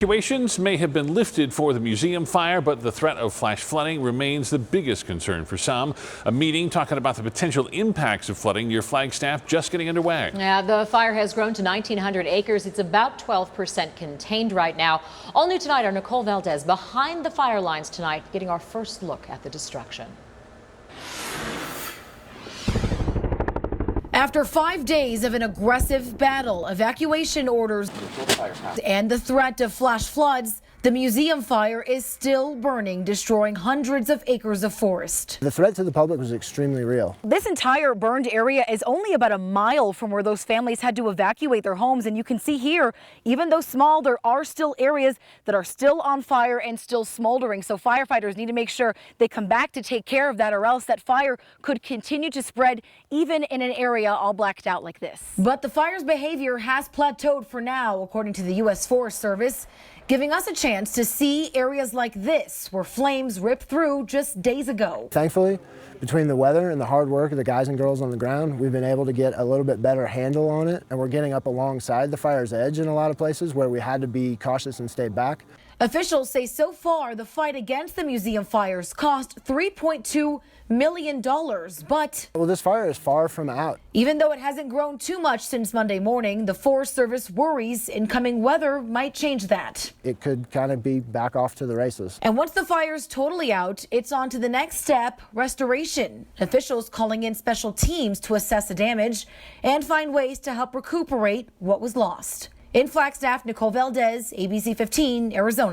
Evacuations may have been lifted for the museum fire, but the threat of flash flooding remains the biggest concern for some. A meeting talking about the potential impacts of flooding near Flagstaff just getting underway. Yeah, the fire has grown to 1,900 acres. It's about 12% contained right now. All new tonight, our Nicole Valdez behind the fire lines tonight, getting our first look at the destruction. After 5 days of an aggressive battle, evacuation orders, and the threat of flash floods, the museum fire is still burning, destroying hundreds of acres of forest. The threat to the public was extremely real. This entire burned area is only about a mile from where those families had to evacuate their homes. And you can see here, even though small, there are still areas that are still on fire and still smoldering. So firefighters need to make sure they come back to take care of that, or else that fire could continue to spread even in an area all blacked out like this. But the fire's behavior has plateaued for now, according to the U.S. Forest Service, giving us a chance to see areas like this where flames ripped through just days ago. Thankfully, between the weather and the hard work of the guys and girls on the ground, we've been able to get a little bit better handle on it, and we're getting up alongside the fire's edge in a lot of places where we had to be cautious and stay back. Officials say so far the fight against the museum fires cost $3.2 million, but Well, this fire is far from out. even though it hasn't grown too much since Monday morning, the Forest Service worries incoming weather might change that. It could kind of be back off to the races. And once the fire's totally out, it's on to the next step, restoration. Officials calling in special teams to assess the damage and find ways to help recuperate what was lost. In Flagstaff, Nicole Valdez, ABC 15, Arizona.